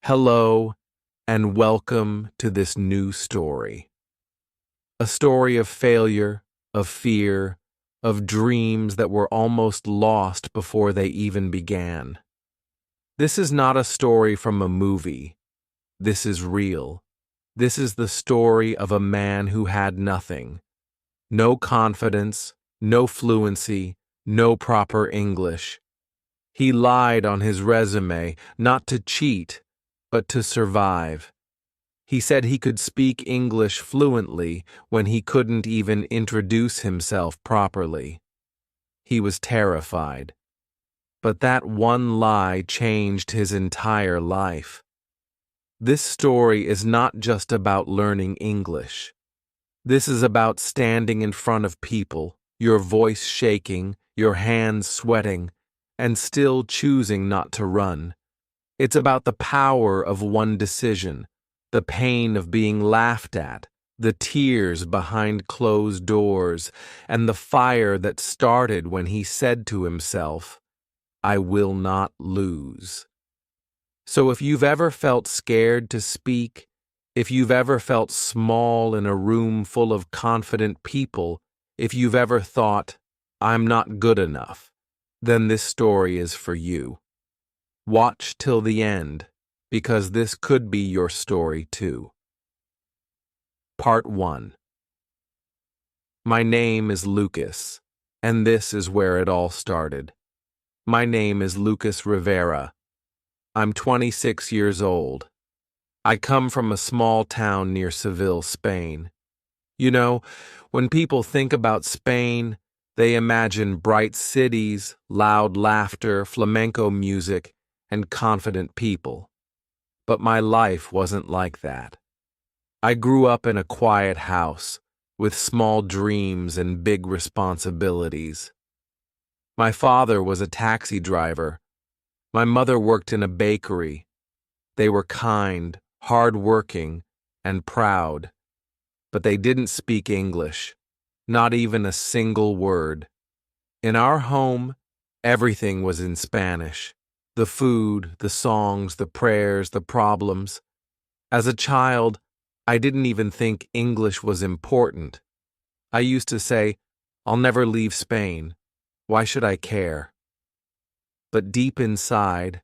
Hello, and welcome to this new story. A story of failure, of fear, of dreams that were almost lost before they even began. This is not a story from a movie. This is real. This is the story of a man who had nothing. No confidence, no fluency, no proper English. He lied on his resume, not to cheat, but to survive. He said he could speak English fluently when he couldn't even introduce himself properly. He was terrified. But that one lie changed his entire life. This story is not just about learning English. This is about standing in front of people, your voice shaking, your hands sweating, and still choosing not to run. It's about the power of one decision, the pain of being laughed at, the tears behind closed doors, and the fire that started when he said to himself, "I will not lose." So if you've ever felt scared to speak, if you've ever felt small in a room full of confident people, if you've ever thought, "I'm not good enough," then this story is for you. Watch till the end, because this could be your story too. Part 1. My name is Lucas, and this is where it all started. My name is Lucas Rivera. I'm 26 years old. I come from a small town near Seville, Spain. You know, when people think about Spain, they imagine bright cities, loud laughter, flamenco music, and confident people. But my life wasn't like that. I grew up in a quiet house, with small dreams and big responsibilities. My father was a taxi driver. My mother worked in a bakery. They were kind, hard-working, and proud. But they didn't speak English, not even a single word. In our home, everything was in Spanish. The food, the songs, the prayers, the problems. As a child, I didn't even think English was important. I used to say, "I'll never leave Spain. Why should I care?" But deep inside,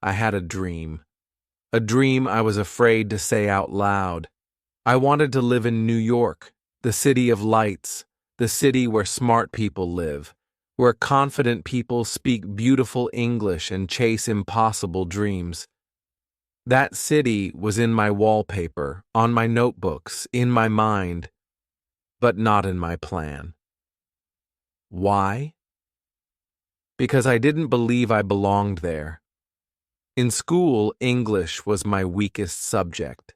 I had a dream. A dream I was afraid to say out loud. I wanted to live in New York, the city of lights, the city where smart people live, where confident people speak beautiful English and chase impossible dreams. That city was in my wallpaper, on my notebooks, in my mind, but not in my plan. Why? Because I didn't believe I belonged there. In school, English was my weakest subject.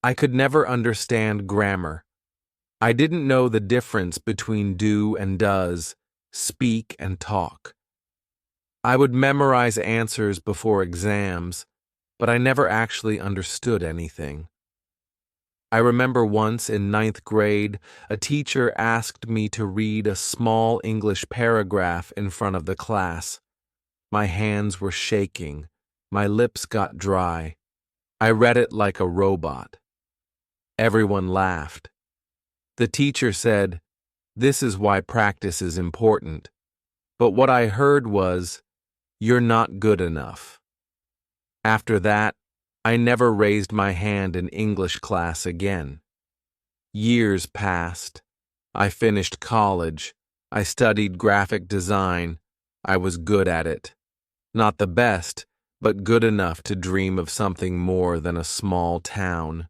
I could never understand grammar. I didn't know the difference between do and does, speak and talk. I would memorize answers before exams, but I never actually understood anything. I remember once in 9th grade, a teacher asked me to read a small English paragraph in front of the class. My hands were shaking. My lips got dry. I read it like a robot. Everyone laughed. The teacher said, "This is why practice is important." But what I heard was, "You're not good enough." After that, I never raised my hand in English class again. Years passed. I finished college. I studied graphic design. I was good at it. Not the best, but good enough to dream of something more than a small town.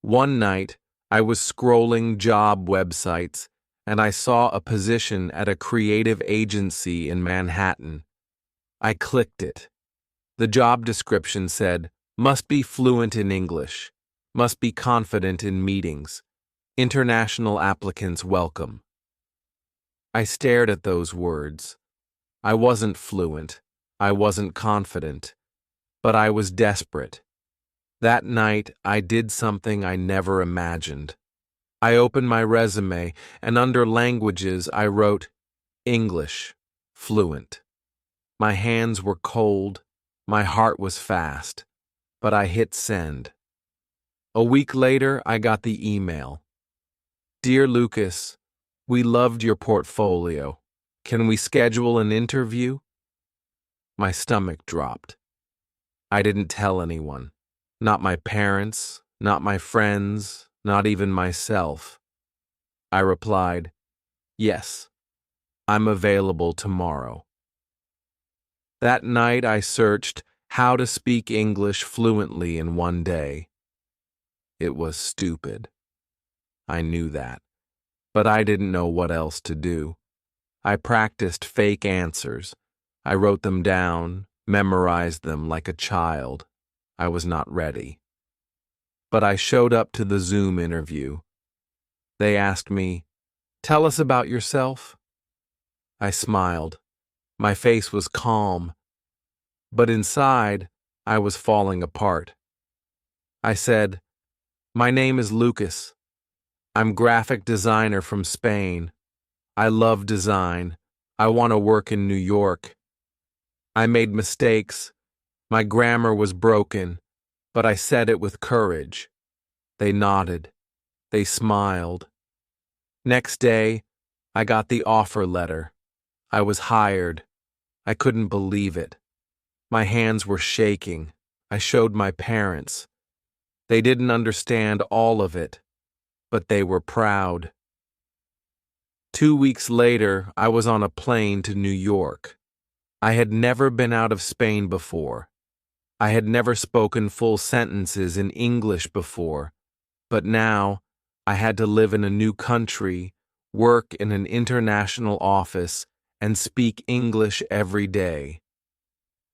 One night, I was scrolling job websites, and I saw a position at a creative agency in Manhattan. I clicked it. The job description said, "Must be fluent in English. Must be confident in meetings. International applicants welcome." I stared at those words. I wasn't fluent. I wasn't confident. But I was desperate. That night, I did something I never imagined. I opened my resume, and under languages, I wrote, "English, fluent." My hands were cold. My heart was fast, but I hit send. A week later, I got the email. Dear Lucas, we loved your portfolio. Can we schedule an interview? My stomach dropped. I didn't tell anyone. Not my parents, not my friends, not even myself. I replied, yes, I'm available tomorrow. That night I searched how to speak English fluently in one day. It was stupid. I knew that, but I didn't know what else to do. I practiced fake answers. I wrote them down, memorized them like a child. I was not ready. But I showed up to the Zoom interview. They asked me, "Tell us about yourself." I smiled. My face was calm, but inside, I was falling apart. I said, "My name is Lucas. I'm graphic designer from Spain. I love design. I want to work in New York. I made mistakes. My grammar was broken, but I said it with courage." They nodded. They smiled. Next day, I got the offer letter. I was hired. I couldn't believe it. My hands were shaking. I showed my parents. They didn't understand all of it, but they were proud. 2 weeks later, I was on a plane to New York. I had never been out of Spain before. I had never spoken full sentences in English before, but now I had to live in a new country, work in an international office, and speak English every day.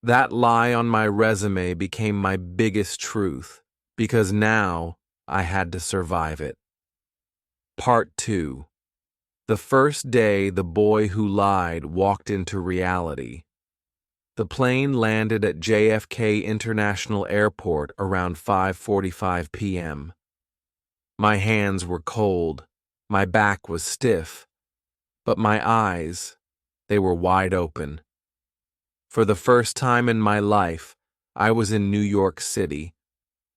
That lie on my resume became my biggest truth, because now I had to survive it. Part 2. The first day the boy who lied walked into reality. The plane landed at JFK International Airport around 5:45 p.m. My hands were cold, my back was stiff, but my eyes, they were wide open. For the first time in my life, I was in New York City,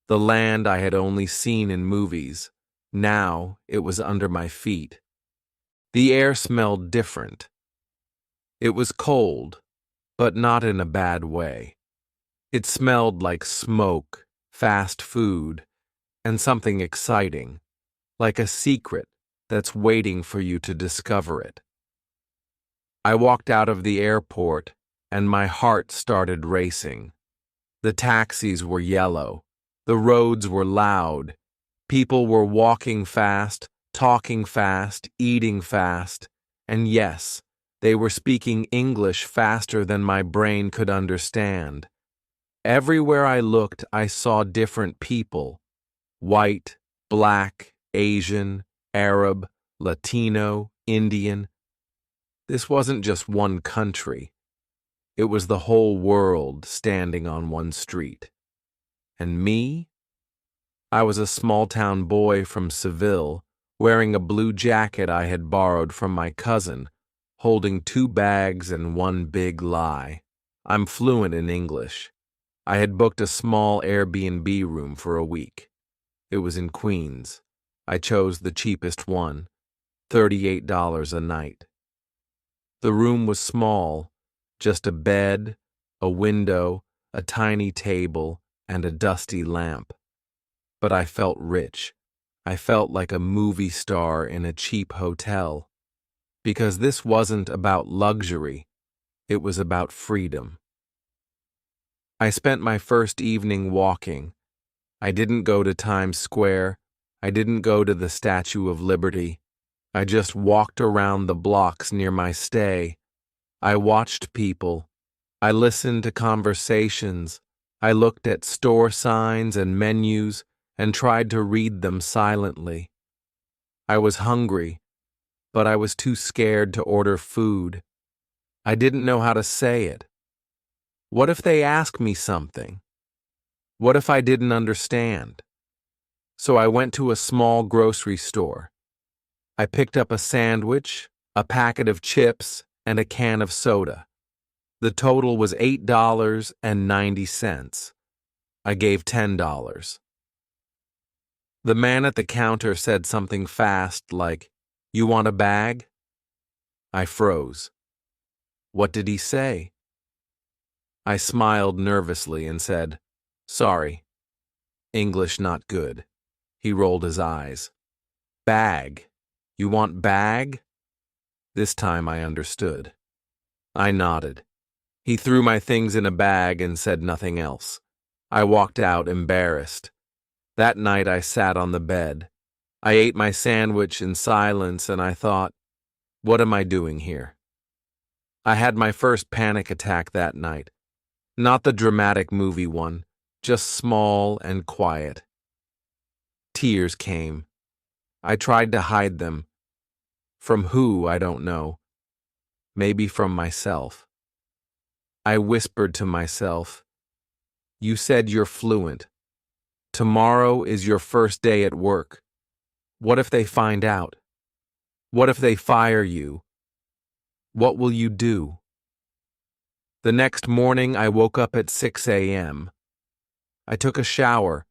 the land I had only seen in movies. Now it was under my feet. The air smelled different. It was cold, but not in a bad way. It smelled like smoke, fast food, and something exciting, like a secret that's waiting for you to discover it. I walked out of the airport, and my heart started racing. The taxis were yellow. The roads were loud. People were walking fast, talking fast, eating fast, and yes, they were speaking English faster than my brain could understand. Everywhere I looked, I saw different people: white, black, Asian, Arab, Latino, Indian. This wasn't just one country. It was the whole world standing on one street. And me? I was a small-town boy from Seville, wearing a blue jacket I had borrowed from my cousin, holding 2 bags and one big lie. I'm fluent in English. I had booked a small Airbnb room for a week. It was in Queens. I chose the cheapest one, $38 a night. The room was small, just a bed, a window, a tiny table, and a dusty lamp. But I felt rich. I felt like a movie star in a cheap hotel. Because this wasn't about luxury, it was about freedom. I spent my first evening walking. I didn't go to Times Square. I didn't go to the Statue of Liberty. I just walked around the blocks near my stay. I watched people. I listened to conversations. I looked at store signs and menus and tried to read them silently. I was hungry, but I was too scared to order food. I didn't know how to say it. What if they asked me something? What if I didn't understand? So I went to a small grocery store. I picked up a sandwich, a packet of chips, and a can of soda. The total was $8.90. I gave $10. The man at the counter said something fast like, "You want a bag?" I froze. What did he say? I smiled nervously and said, "Sorry. English not good." He rolled his eyes. "Bag. You want bag?" This time I understood. I nodded. He threw my things in a bag and said nothing else. I walked out embarrassed. That night I sat on the bed. I ate my sandwich in silence and I thought, what am I doing here? I had my first panic attack that night. Not the dramatic movie one, just small and quiet. Tears came. I tried to hide them. From who, I don't know. Maybe from myself. I whispered to myself, "You said you're fluent. Tomorrow is your first day at work. What if they find out? What if they fire you? What will you do?" The next morning, I woke up at 6 a.m. I took a shower.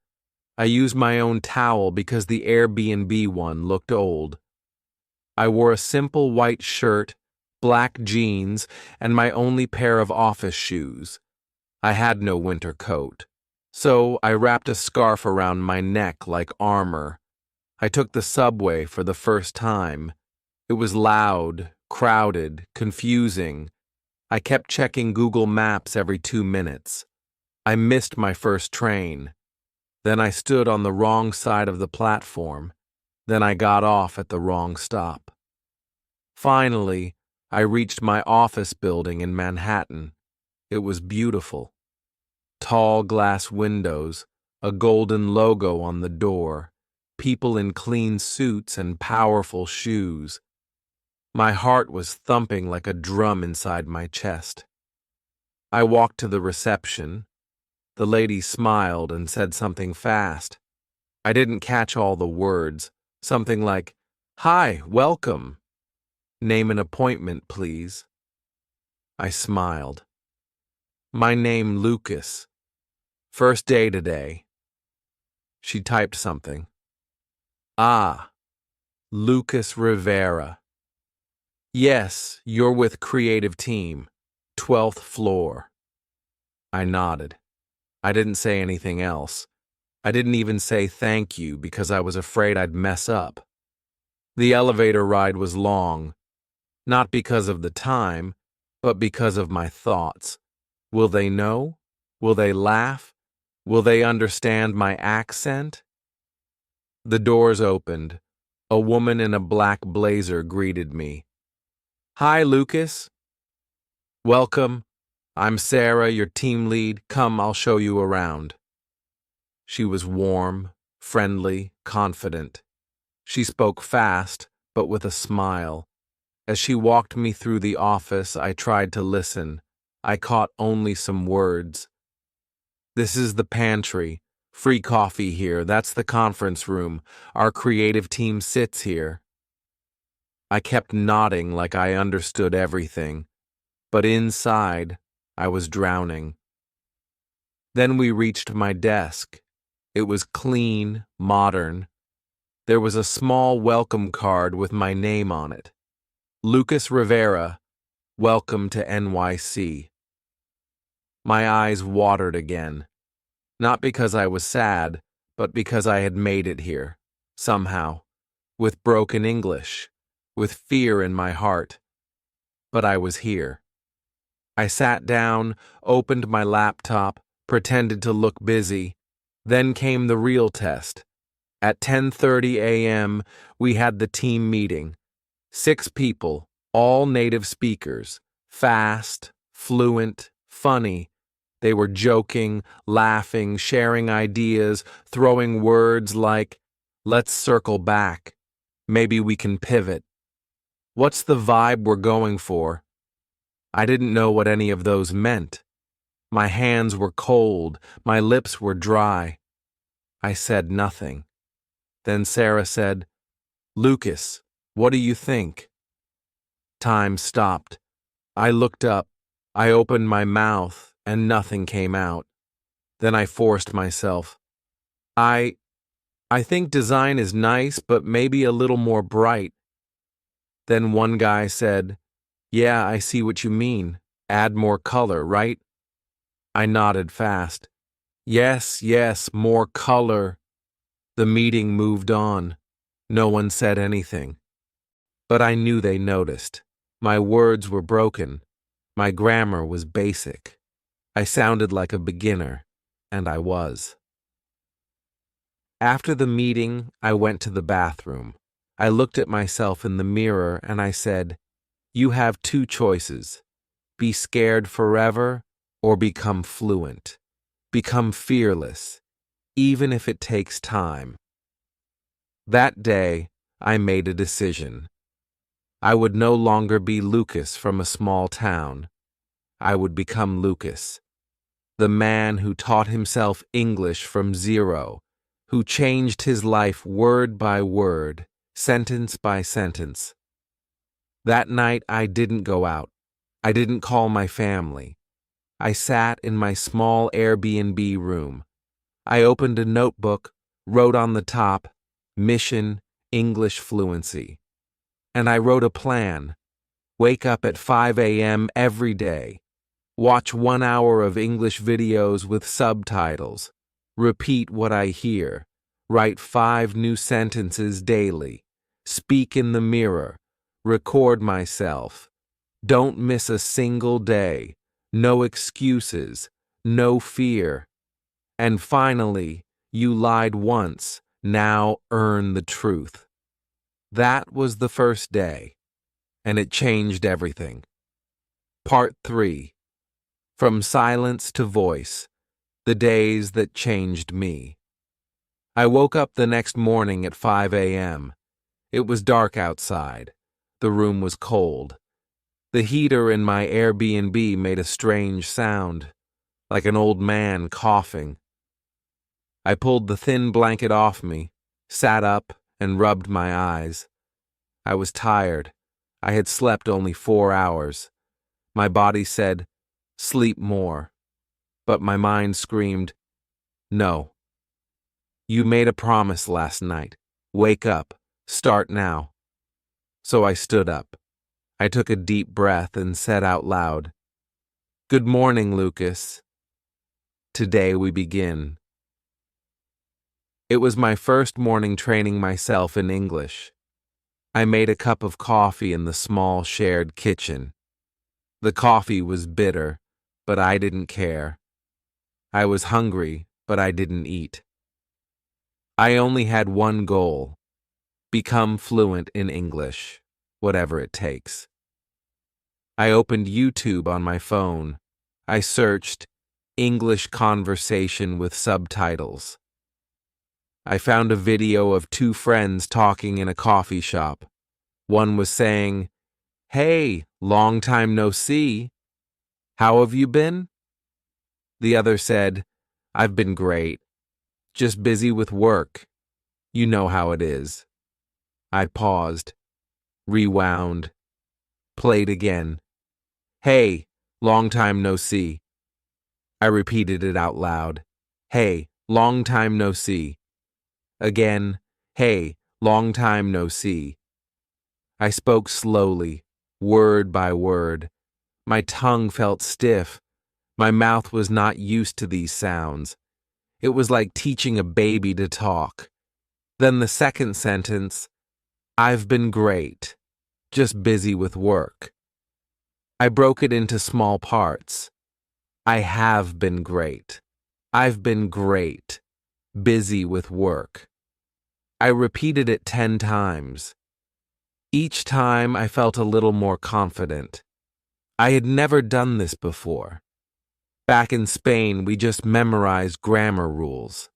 I used my own towel because the Airbnb one looked old. I wore a simple white shirt, black jeans, and my only pair of office shoes. I had no winter coat, so I wrapped a scarf around my neck like armor. I took the subway for the first time. It was loud, crowded, confusing. I kept checking Google Maps every 2 minutes. I missed my first train. Then I stood on the wrong side of the platform. Then I got off at the wrong stop. Finally, I reached my office building in Manhattan. It was beautiful. Tall glass windows, a golden logo on the door, people in clean suits and powerful shoes. My heart was thumping like a drum inside my chest. I walked to the reception. The lady smiled and said something fast. I didn't catch all the words. Something like, "Hi, welcome. Name an appointment, please." I smiled. "My name Lucas. First day today." She typed something. "Ah, Lucas Rivera. Yes, you're with creative team, 12th floor." I nodded. I didn't say anything else. I didn't even say thank you because I was afraid I'd mess up. The elevator ride was long, not because of the time, but because of my thoughts. Will they know? Will they laugh? Will they understand my accent? The doors opened. A woman in a black blazer greeted me. "Hi, Lucas." "Welcome. I'm Sarah, your team lead. Come, I'll show you around." She was warm, friendly, confident. She spoke fast, but with a smile. As she walked me through the office, I tried to listen. I caught only some words. "This is the pantry. Free coffee here. That's the conference room. Our creative team sits here." I kept nodding like I understood everything, but inside, I was drowning. Then we reached my desk. It was clean, modern. There was a small welcome card with my name on it. "Lucas Rivera, welcome to NYC." My eyes watered again. Not because I was sad, but because I had made it here, somehow, with broken English, with fear in my heart. But I was here. I sat down, opened my laptop, pretended to look busy. Then came the real test. At 10:30 a.m., we had the team meeting. 6 people, all native speakers, fast, fluent, funny. They were joking, laughing, sharing ideas, throwing words like, "Let's circle back. Maybe we can pivot. What's the vibe we're going for?" I didn't know what any of those meant. My hands were cold, my lips were dry. I said nothing. Then Sarah said, "Lucas, what do you think?" Time stopped. I looked up. I opened my mouth and nothing came out. Then I forced myself. I think design is nice, but maybe a little more bright. Then one guy said, "Yeah, I see what you mean. Add more color, right?" I nodded fast. Yes, yes, more color. The meeting moved on. No one said anything. But I knew they noticed. My words were broken. My grammar was basic. I sounded like a beginner, and I was. After the meeting, I went to the bathroom. I looked at myself in the mirror and I said, "You have two choices. Be scared forever or become fluent. Become fearless, even if it takes time." That day, I made a decision. I would no longer be Lucas from a small town. I would become Lucas, the man who taught himself English from zero, who changed his life word by word, sentence by sentence. That night, I didn't go out. I didn't call my family. I sat in my small Airbnb room. I opened a notebook, wrote on the top, Mission English Fluency. And I wrote a plan. Wake up at 5 a.m. every day. Watch 1 hour of English videos with subtitles. Repeat what I hear. Write 5 new sentences daily. Speak in the mirror. Record myself. Don't miss a single day. No excuses. No fear. And finally, you lied once. Now earn the truth. That was the first day, and it changed everything. Part 3. From Silence to Voice, the days that changed me. I woke up the next morning at 5 a.m. It was dark outside. The room was cold. The heater in my Airbnb made a strange sound, like an old man coughing. I pulled the thin blanket off me, sat up, and rubbed my eyes. I was tired. I had slept only 4 hours. My body said, "Sleep more." But my mind screamed, "No. You made a promise last night. Wake up. Start now." So I stood up. I took a deep breath and said out loud, "Good morning, Lucas. Today we begin." It was my first morning training myself in English. I made a cup of coffee in the small shared kitchen. The coffee was bitter, but I didn't care. I was hungry, but I didn't eat. I only had one goal: become fluent in English, whatever it takes. I opened YouTube on my phone. I searched English conversation with subtitles. I found a video of 2 friends talking in a coffee shop. One was saying, "Hey, long time no see. How have you been?" The other said, "I've been great. Just busy with work. You know how it is." I paused, rewound, played again. "Hey, long time no see." I repeated it out loud. "Hey, long time no see." Again, "Hey, long time no see." I spoke slowly, word by word. My tongue felt stiff. My mouth was not used to these sounds. It was like teaching a baby to talk. Then the second sentence, "I've been great, just busy with work." I broke it into small parts. I have been great. I've been great, busy with work. I repeated it 10 times. Each time I felt a little more confident. I had never done this before. Back in Spain, we just memorized grammar rules.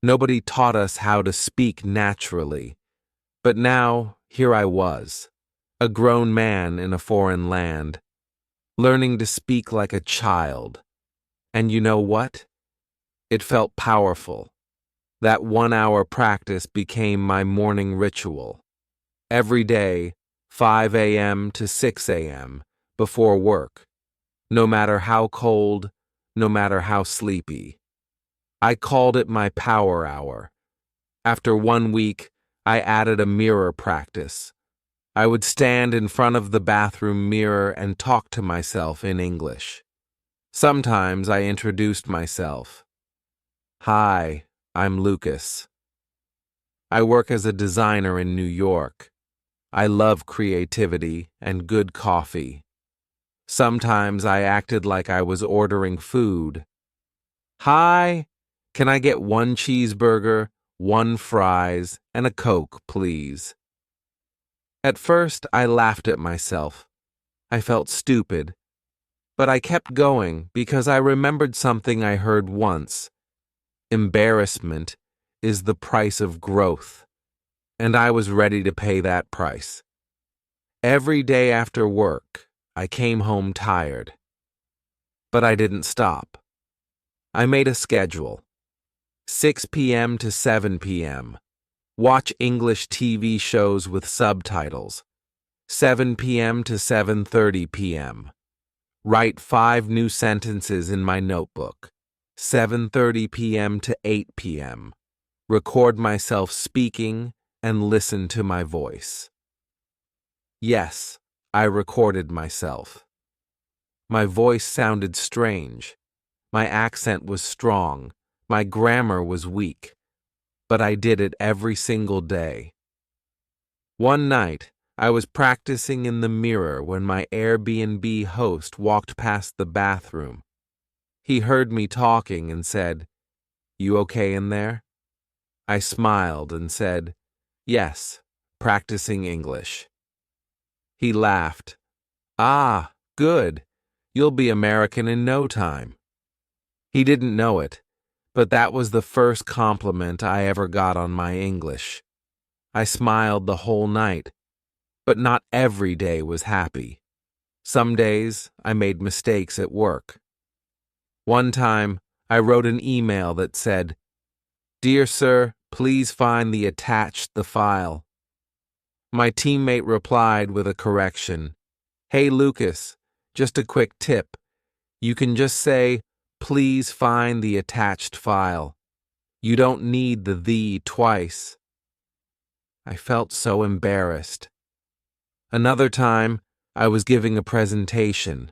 Nobody taught us how to speak naturally. But now, here I was, a grown man in a foreign land, learning to speak like a child. And you know what? It felt powerful. That 1 hour practice became my morning ritual. Every day, 5 a.m. to 6 a.m., before work. no matter how cold, no matter how sleepy. I called it my power hour. After 1 week, I added a mirror practice. I would stand in front of the bathroom mirror and talk to myself in English. Sometimes I introduced myself. Hi, I'm Lucas. I work as a designer in New York. I love creativity and good coffee. Sometimes I acted like I was ordering food. Hi, can I get 1 cheeseburger, 1 fries, and a Coke, please? At first, I laughed at myself. I felt stupid. But I kept going because I remembered something I heard once. Embarrassment is the price of growth. And I was ready to pay that price. Every day after work, I came home tired. But I didn't stop. I made a schedule. 6 p.m. to 7 p.m. Watch English TV shows with subtitles. 7 p.m. to 7:30 p.m. Write 5 new sentences in my notebook. 7:30 p.m. to 8 p.m. Record myself speaking and listen to my voice. Yes, I recorded myself. My voice sounded strange. My accent was strong. My grammar was weak. But I did it every single day. One night, I was practicing in the mirror when my Airbnb host walked past the bathroom. He heard me talking and said, "You okay in there?" I smiled and said, "Yes, practicing English." He laughed. "Ah, good. You'll be American in no time." He didn't know it, but that was the first compliment I ever got on my English. I smiled the whole night, but not every day was happy. Some days I made mistakes at work. One time, I wrote an email that said, "Dear sir, please find the file." My teammate replied with a correction. "Hey Lucas, just a quick tip. You can just say, 'Please find the attached file.' You don't need the twice." I felt so embarrassed. Another time, I was giving a presentation.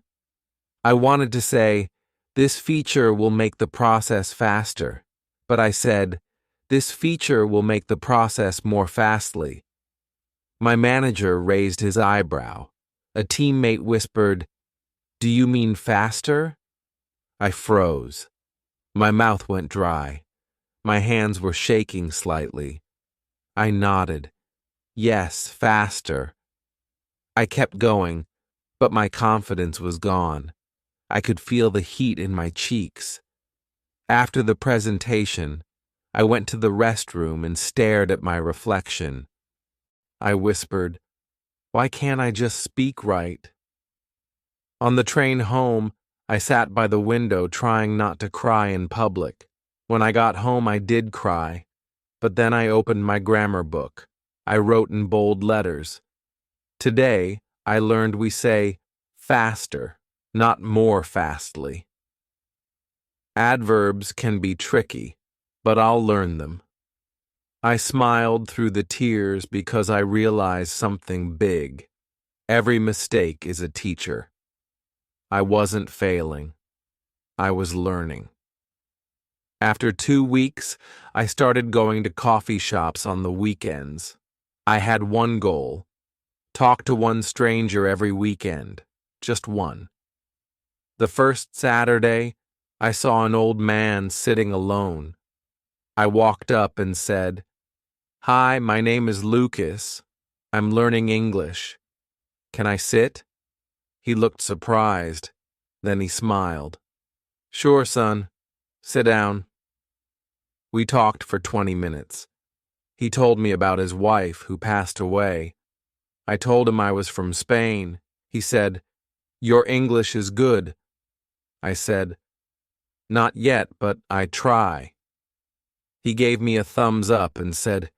I wanted to say, "This feature will make the process faster," but I said, "This feature will make the process more fastly." My manager raised his eyebrow. A teammate whispered, "Do you mean faster?" I froze. My mouth went dry. My hands were shaking slightly. I nodded. Yes, faster. I kept going, but my confidence was gone. I could feel the heat in my cheeks. After the presentation, I went to the restroom and stared at my reflection. I whispered, "Why can't I just speak right?" On the train home, I sat by the window trying not to cry in public. When I got home, I did cry, but then I opened my grammar book. I wrote in bold letters. Today, I learned we say faster, not more fastly. Adverbs can be tricky, but I'll learn them. I smiled through the tears because I realized something big. Every mistake is a teacher. I wasn't failing. I was learning. After 2 weeks, I started going to coffee shops on the weekends. I had one goal: talk to one stranger every weekend. Just one. The first Saturday, I saw an old man sitting alone. I walked up and said, "Hi, my name is Lucas. I'm learning English. Can I sit?" He looked surprised. Then he smiled. "Sure, son. Sit down." We talked for 20 minutes. He told me about his wife who passed away. I told him I was from Spain. He said, "Your English is good." I said, "Not yet, but I try." He gave me a thumbs up and said,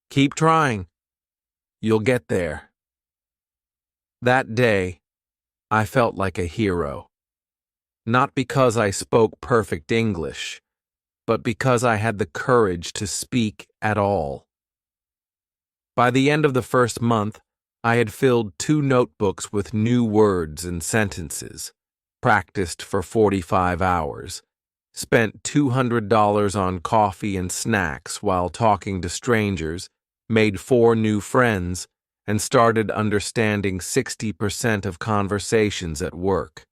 "Keep trying. You'll get there." That day, I felt like a hero. Not because I spoke perfect English, but because I had the courage to speak at all. By the end of the first month, I had filled 2 notebooks with new words and sentences, practiced for 45 hours, spent $200 on coffee and snacks while talking to strangers, made 4 new friends, and started understanding 60% of conversations at work.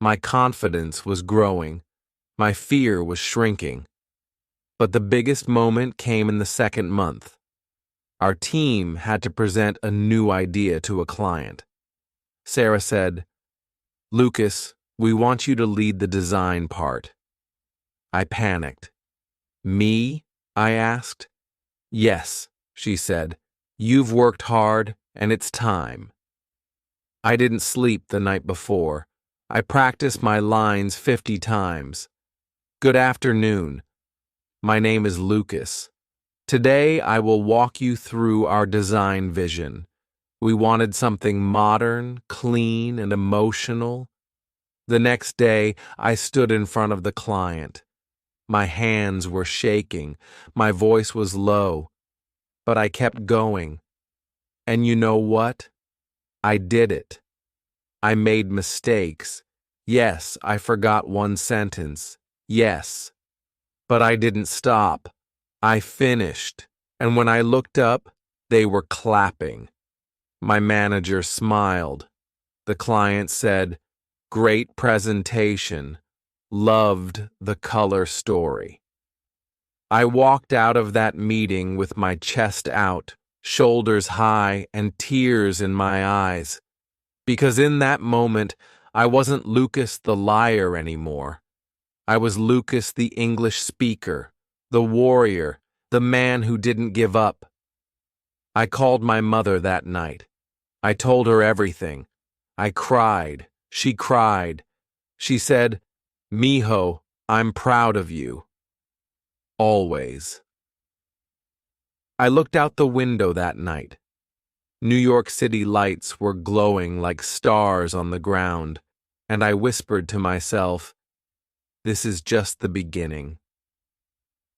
My confidence was growing. My fear was shrinking. But the biggest moment came in the second month. Our team had to present a new idea to a client. Sarah said, "Lucas, we want you to lead the design part." I panicked. "Me?" I asked. "Yes," she said. "You've worked hard, and it's time." I didn't sleep the night before. I practiced my lines 50 times. "Good afternoon. My name is Lucas. Today I will walk you through our design vision. We wanted something modern, clean, and emotional." The next day, I stood in front of the client. My hands were shaking. My voice was low. But I kept going. And you know what? I did it. I made mistakes. Yes, I forgot one sentence. Yes. But I didn't stop. I finished. And when I looked up, they were clapping. My manager smiled. The client said, "Great presentation. Loved the color story." I walked out of that meeting with my chest out, shoulders high, and tears in my eyes. Because in that moment, I wasn't Lucas the liar anymore. I was Lucas the English speaker, the warrior, the man who didn't give up. I called my mother that night. I told her everything. I cried. She cried. She said, "Mijo, I'm proud of you." Always. I looked out the window that night. New York City lights were glowing like stars on the ground, and I whispered to myself, "This is just the beginning."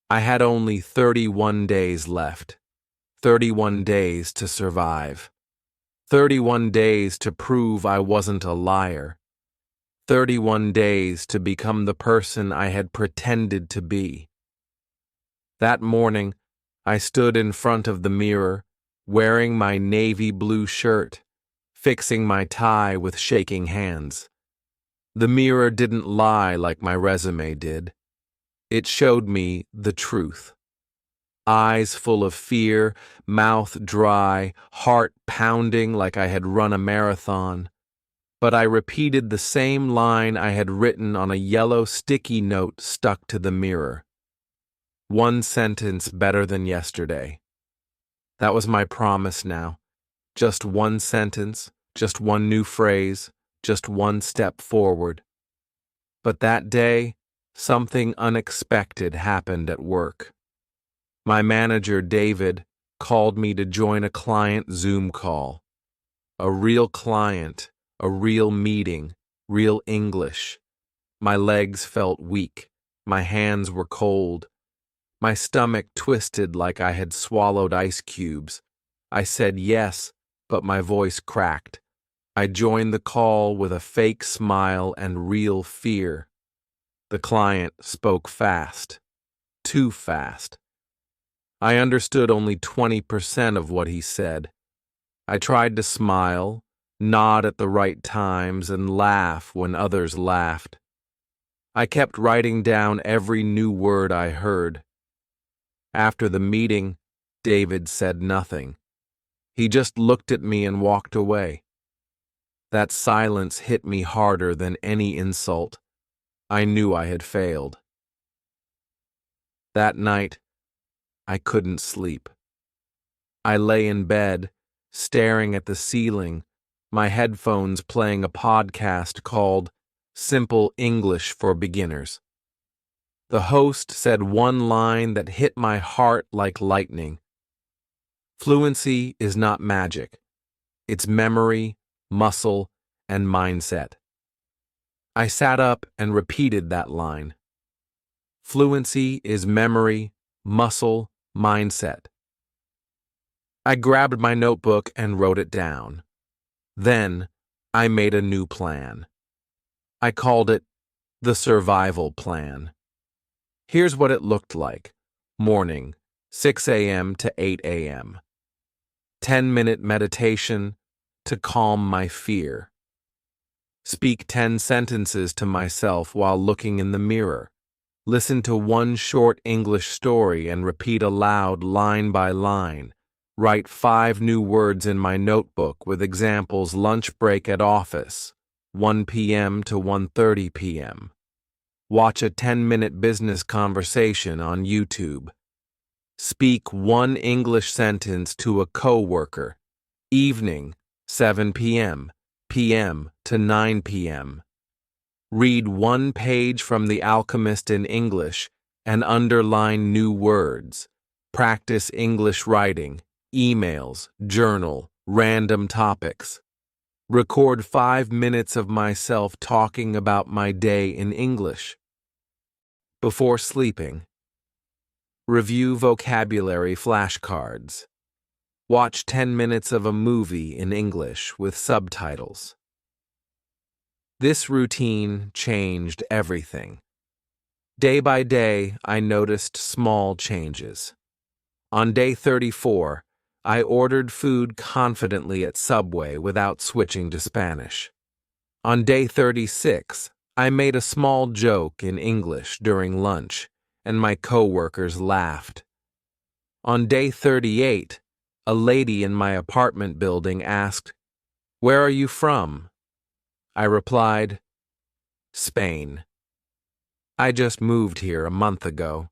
I had only 31 days left. 31 days to survive. 31 days to prove I wasn't a liar. 31 days to become the person I had pretended to be. That morning, I stood in front of the mirror, wearing my navy blue shirt, fixing my tie with shaking hands. The mirror didn't lie like my resume did. It showed me the truth. Eyes full of fear, mouth dry, heart pounding like I had run a marathon. But I repeated the same line I had written on a yellow sticky note stuck to the mirror. One sentence better than yesterday. That was my promise now. Just one sentence, just one new phrase, just one step forward. But that day, something unexpected happened at work. My manager, David, called me to join a client Zoom call. A real client, a real meeting, real English. My legs felt weak. My hands were cold. My stomach twisted like I had swallowed ice cubes. I said yes, but my voice cracked. I joined the call with a fake smile and real fear. The client spoke fast. Too fast. I understood only 20% of what he said. I tried to smile, nod at the right times, and laugh when others laughed. I kept writing down every new word I heard. After the meeting, David said nothing. He just looked at me and walked away. That silence hit me harder than any insult. I knew I had failed. That night, I couldn't sleep. I lay in bed, staring at the ceiling, my headphones playing a podcast called Simple English for Beginners. The host said one line that hit my heart like lightning. Fluency is not magic. It's memory, muscle, and mindset. I sat up and repeated that line. Fluency is memory, muscle, mindset. I grabbed my notebook and wrote it down. Then, I made a new plan. I called it the survival plan. Here's what it looked like. Morning, 6 a.m. to 8 a.m. 10-minute meditation to calm my fear. Speak 10 sentences to myself while looking in the mirror. Listen to one short English story and repeat aloud line by line. Write 5 new words in my notebook with examples. Lunch break at office, 1 p.m. to 1:30 p.m. Watch a 10-minute business conversation on YouTube. Speak one English sentence to a coworker. Evening, 7 p.m. to 9 p.m. Read one page from The Alchemist in English and underline new words. Practice English writing, emails, journal, random topics. Record 5 minutes of myself talking about my day in English. Before sleeping, review vocabulary flashcards. Watch 10 minutes of a movie in English with subtitles. This routine changed everything. Day by day, I noticed small changes. On day 34, I ordered food confidently at Subway without switching to Spanish. On day 36, I made a small joke in English during lunch, and my coworkers laughed. On day 38, a lady in my apartment building asked, "Where are you from?" I replied, "Spain. I just moved here a month ago."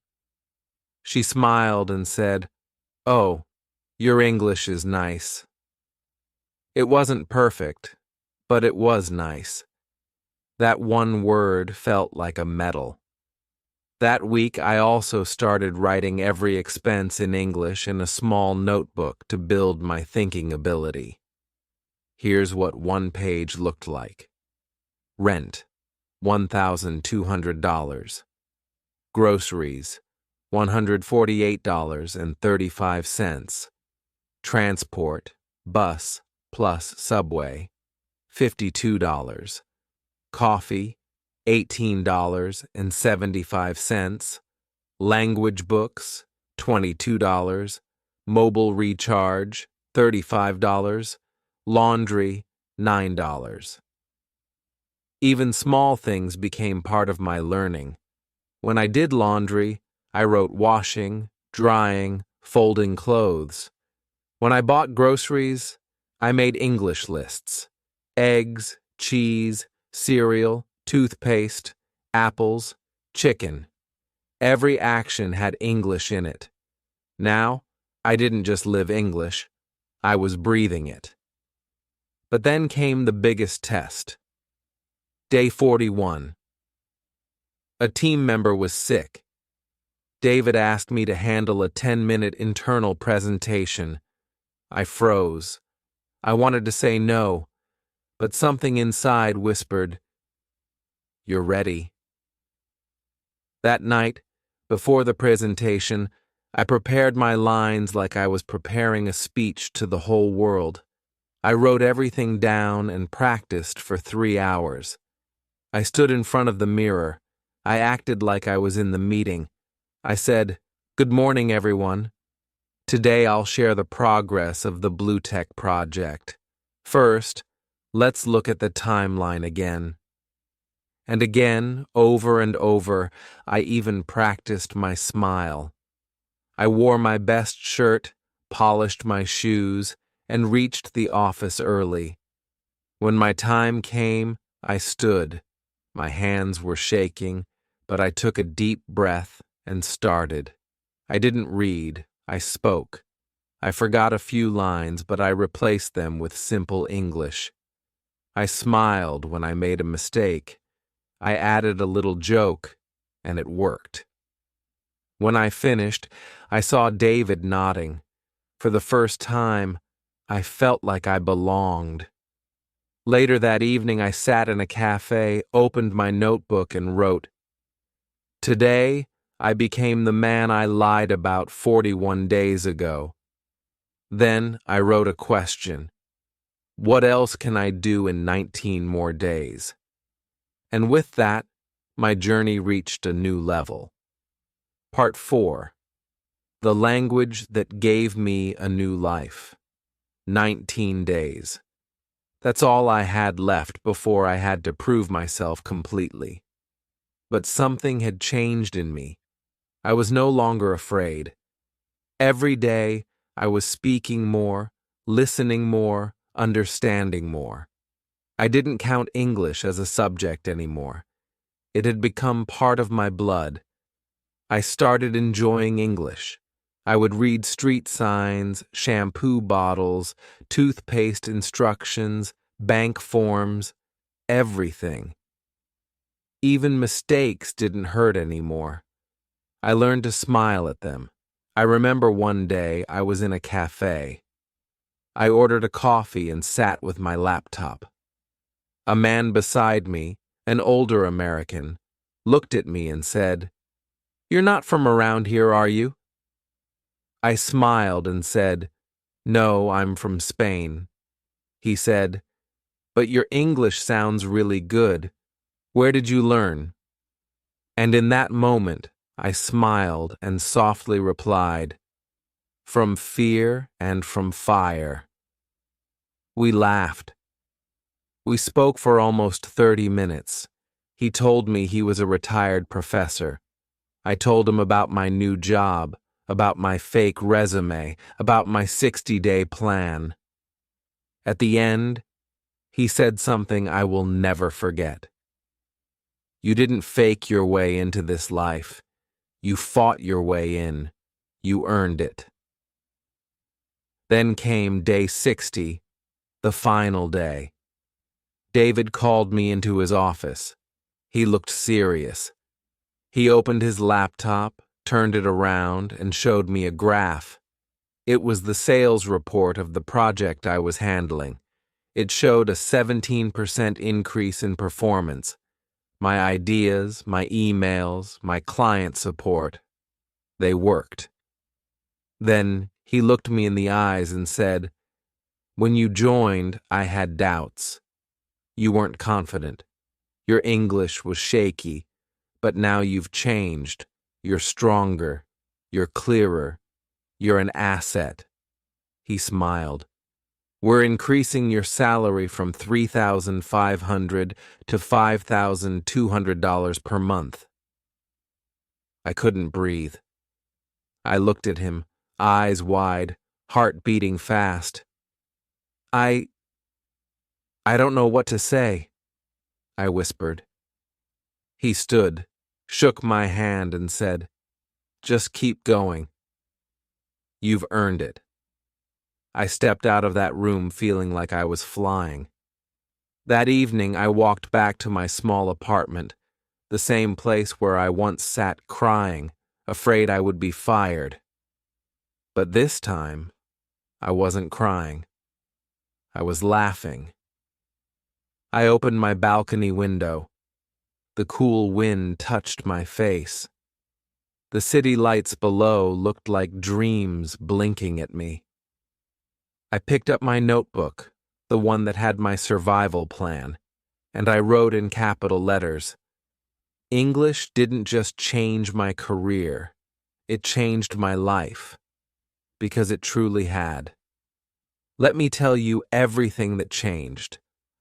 She smiled and said, "Oh, your English is nice." It wasn't perfect, but it was nice. That one word felt like a medal. That week, I also started writing every expense in English in a small notebook to build my thinking ability. Here's what one page looked like. Rent, $1,200. Groceries, $148.35. Transport, bus plus subway, $52. Coffee, $18.75. Language books, $22. Mobile recharge, $35. Laundry, $9. Even small things became part of my learning. When I did laundry, I wrote washing, drying, folding clothes. When I bought groceries, I made English lists. Eggs, cheese, cereal, toothpaste, apples, chicken. Every action had English in it. Now, I didn't just live English, I was breathing it. But then came the biggest test. Day 41. A team member was sick. David asked me to handle a 10-minute internal presentation. I froze. I wanted to say no, but something inside whispered, "You're ready." That night, before the presentation, I prepared my lines like I was preparing a speech to the whole world. I wrote everything down and practiced for 3 hours. I stood in front of the mirror. I acted like I was in the meeting. I said, "Good morning, everyone. Today I'll share the progress of the Blue Tech project. First, let's look at the timeline again." And again, over and over, I even practiced my smile. I wore my best shirt, polished my shoes, and reached the office early. When my time came, I stood. My hands were shaking, but I took a deep breath and started. I didn't read, I spoke. I forgot a few lines, but I replaced them with simple English. I smiled when I made a mistake. I added a little joke, and it worked. When I finished, I saw David nodding. For the first time, I felt like I belonged. Later that evening, I sat in a cafe, opened my notebook, and wrote, "Today, I became the man I lied about 41 days ago." Then I wrote a question. What else can I do in 19 more days? And with that, my journey reached a new level. Part 4. The language that gave me a new life. 19 days. That's all I had left before I had to prove myself completely. But something had changed in me. I was no longer afraid. Every day, I was speaking more, listening more, understanding more. I didn't count English as a subject anymore. It had become part of my blood. I started enjoying English. I would read street signs, shampoo bottles, toothpaste instructions, bank forms, everything. Even mistakes didn't hurt anymore. I learned to smile at them. I remember one day I was in a cafe. I ordered a coffee and sat with my laptop. A man beside me, an older American, looked at me and said, "You're not from around here, are you?" I smiled and said, "No, I'm from Spain." He said, "But your English sounds really good. Where did you learn?" And in that moment, I smiled and softly replied, "From fear and from fire." We laughed. We spoke for almost 30 minutes. He told me he was a retired professor. I told him about my new job, about my fake resume, about my 60-day plan. At the end, he said something I will never forget. "You didn't fake your way into this life. You fought your way in. You earned it." Then came day 60, the final day. David called me into his office. He looked serious. He opened his laptop, turned it around, and showed me a graph. It was the sales report of the project I was handling. It showed a 17% increase in performance. My ideas, my emails, my client support, they worked. Then he looked me in the eyes and said, "When you joined, I had doubts. You weren't confident. Your English was shaky, but now you've changed. You're stronger. You're clearer. You're an asset." He smiled. "We're increasing your salary from $3,500 to $5,200 per month." I couldn't breathe. I looked at him, eyes wide, heart beating fast. I don't know what to say," I whispered. He stood, shook my hand, and said, "Just keep going. You've earned it." I stepped out of that room feeling like I was flying. That evening, I walked back to my small apartment, the same place where I once sat crying, afraid I would be fired. But this time, I wasn't crying. I was laughing. I opened my balcony window. The cool wind touched my face. The city lights below looked like dreams blinking at me. I picked up my notebook, the one that had my survival plan, and I wrote in capital letters, "English didn't just change my career, it changed my life," because it truly had. Let me tell you everything that changed.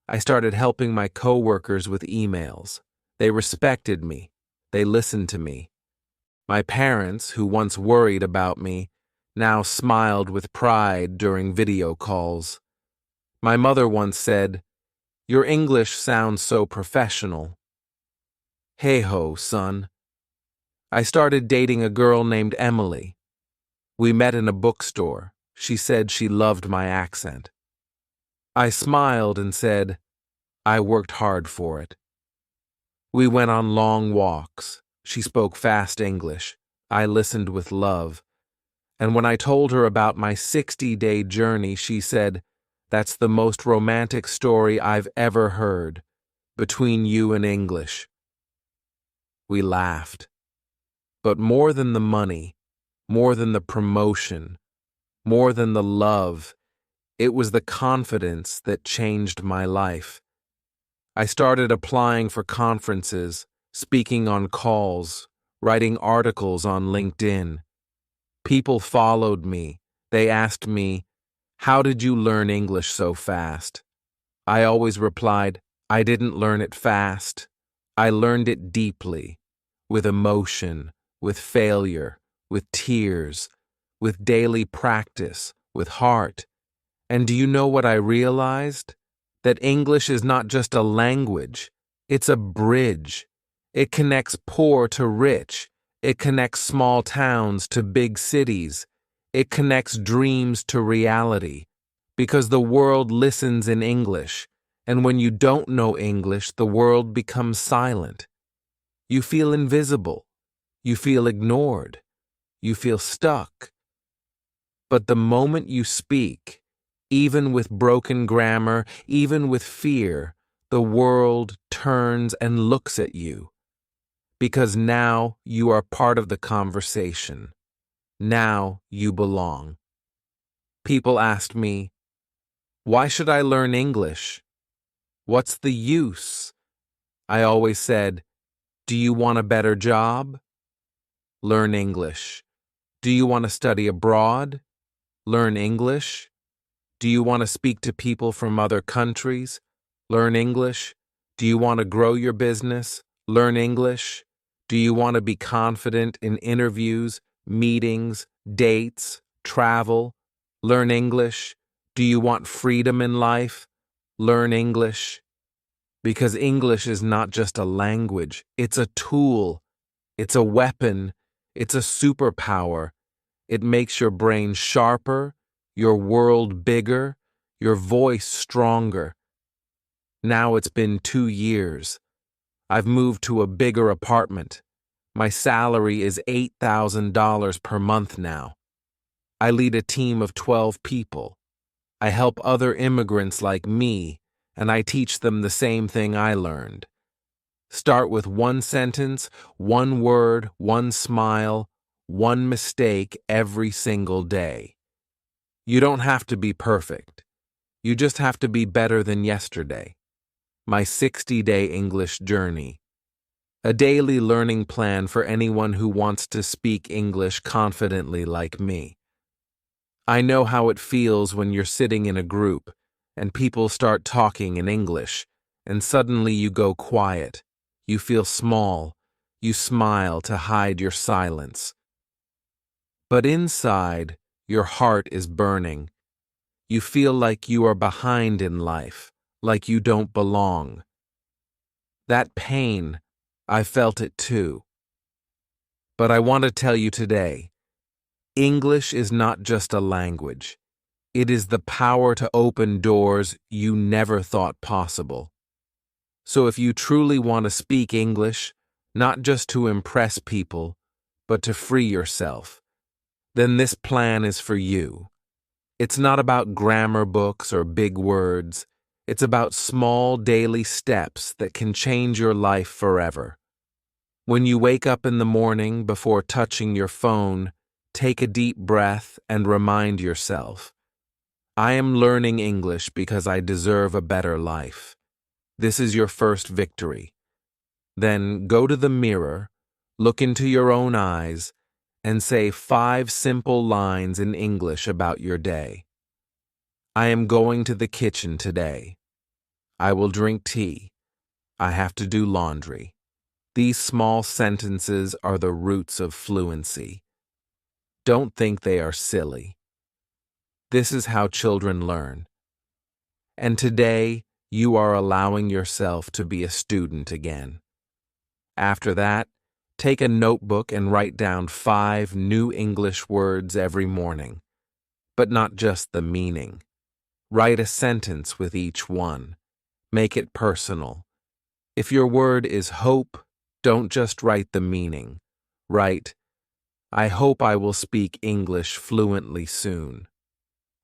I started helping my coworkers with emails. They respected me. They listened to me. My parents, who once worried about me, now smiled with pride during video calls. My mother once said, "Your English sounds so professional." Hey-ho, son. I started dating a girl named Emily. We met in a bookstore. She said she loved my accent. I smiled and said, "I worked hard for it." We went on long walks. She spoke fast English. I listened with love. And when I told her about my 60-day journey, she said, That's the most romantic story I've ever heard, between you and English." We laughed. But more than the money, more than the promotion, more than the love, it was the confidence that changed my life. I started applying for conferences, speaking on calls, writing articles on LinkedIn. People followed me. They asked me, "How did you learn English so fast?" I always replied, "I didn't learn it fast. I learned it deeply, with emotion, with failure, with tears, with daily practice, with heart." And do you know what I realized? That English is not just a language, it's a bridge. It connects poor to rich. It connects small towns to big cities. It connects dreams to reality. Because the world listens in English, and when you don't know English, the world becomes silent. You feel invisible. You feel ignored. You feel stuck. But the moment you speak, even with broken grammar, even with fear, the world turns and looks at you. Because now you are part of the conversation. Now you belong. People asked me, "Why should I learn English? What's the use?" I always said, "Do you want a better job? Learn English. Do you want to study abroad? Learn English. Do you want to speak to people from other countries? Learn English. Do you want to grow your business? Learn English. Do you want to be confident in interviews, meetings, dates, travel? Learn English. Do you want freedom in life? Learn English. Because English is not just a language, it's a tool, it's a weapon, it's a superpower. It makes your brain sharper, your world bigger, your voice stronger. Now it's been 2 years. I've moved to a bigger apartment. My salary is $8,000 per month now. I lead a team of 12 people. I help other immigrants like me, and I teach them the same thing I learned. Start with one sentence, one word, one smile, one mistake every single day. You don't have to be perfect. You just have to be better than yesterday. My 60-day English journey. A daily learning plan for anyone who wants to speak English confidently like me. I know how it feels when you're sitting in a group and people start talking in English, and suddenly you go quiet. You feel small. You smile to hide your silence. But inside, your heart is burning. You feel like you are behind in life, like you don't belong. That pain, I felt it too. But I want to tell you today, English is not just a language. It is the power to open doors you never thought possible. So if you truly want to speak English, not just to impress people, but to free yourself, then this plan is for you. It's not about grammar books or big words. It's about small daily steps that can change your life forever. When you wake up in the morning before touching your phone, take a deep breath and remind yourself, I am learning English because I deserve a better life. This is your first victory. Then go to the mirror, look into your own eyes, and say 5 simple lines in English about your day. I am going to the kitchen today. I will drink tea. I have to do laundry. These small sentences are the roots of fluency. Don't think they are silly. This is how children learn. And today, you are allowing yourself to be a student again. After that, take a notebook and write down 5 new English words every morning. But not just the meaning. Write a sentence with each one. Make it personal. If your word is hope, don't just write the meaning. Write, I hope I will speak English fluently soon.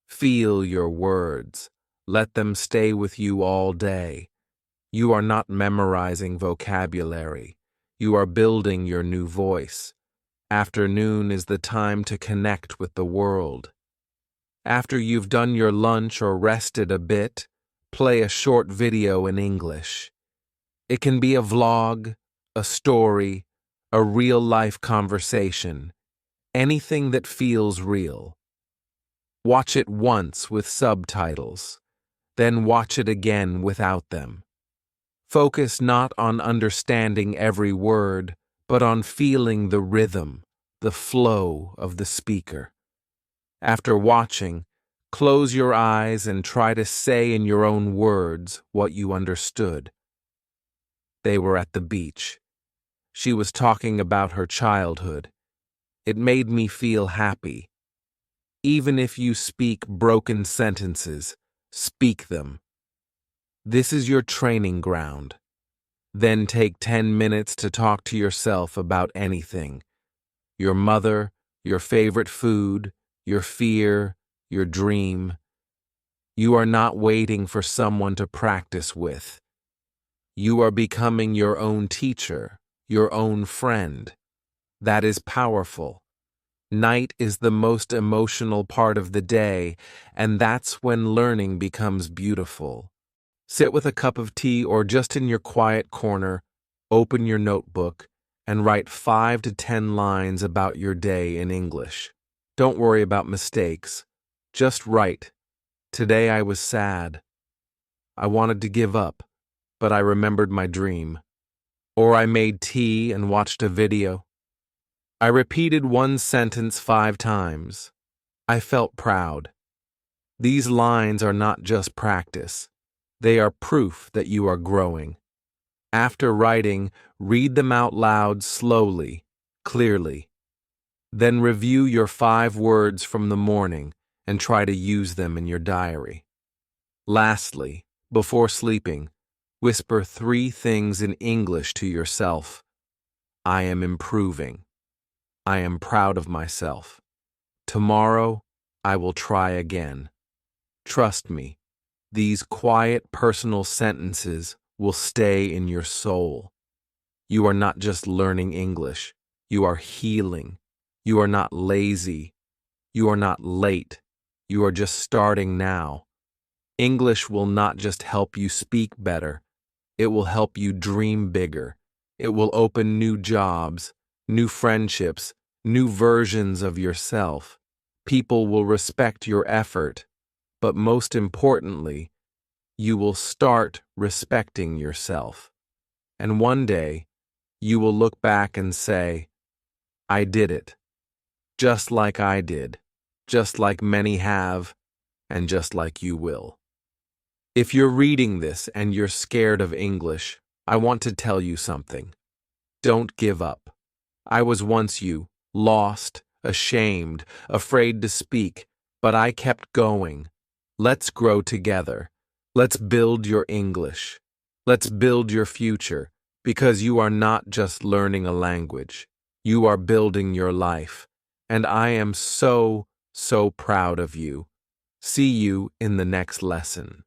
Feel your words. Let them stay with you all day. You are not memorizing vocabulary. You are building your new voice. Afternoon is the time to connect with the world. After you've done your lunch or rested a bit, play a short video in English. It can be a vlog, a story, a real-life conversation, anything that feels real. Watch it once with subtitles, then watch it again without them. Focus not on understanding every word, but on feeling the rhythm, the flow of the speaker. After watching, close your eyes and try to say in your own words what you understood. They were at the beach. She was talking about her childhood. It made me feel happy. Even if you speak broken sentences, speak them. This is your training ground. Then take 10 minutes to talk to yourself about anything. Your mother, your favorite food, your fear, your dream. You are not waiting for someone to practice with. You are becoming your own teacher, your own friend. That is powerful. Night is the most emotional part of the day, and that's when learning becomes beautiful. Sit with a cup of tea or just in your quiet corner, open your notebook, and write 5 to 10 lines about your day in English. Don't worry about mistakes. Just write. Today I was sad. I wanted to give up, but I remembered my dream. Or I made tea and watched a video. I repeated one sentence 5 times. I felt proud. These lines are not just practice. They are proof that you are growing. After writing, read them out loud slowly, clearly. Then review your 5 words from the morning and try to use them in your diary. Lastly, before sleeping, whisper 3 things in English to yourself. I am improving. I am proud of myself. Tomorrow, I will try again. Trust me, these quiet personal sentences will stay in your soul. You are not just learning English. You are healing. You are not lazy. You are not late. You are just starting now. English will not just help you speak better. It will help you dream bigger. It will open new jobs, new friendships, new versions of yourself. People will respect your effort. But most importantly, you will start respecting yourself. And one day, you will look back and say, I did it. Just like I did, just like many have, and just like you will. If you're reading this and you're scared of English, I want to tell you something. Don't give up. I was once you, lost, ashamed, afraid to speak, but I kept going. Let's grow together. Let's build your English. Let's build your future, because you are not just learning a language. You are building your life. And I am so proud of you. See you in the next lesson.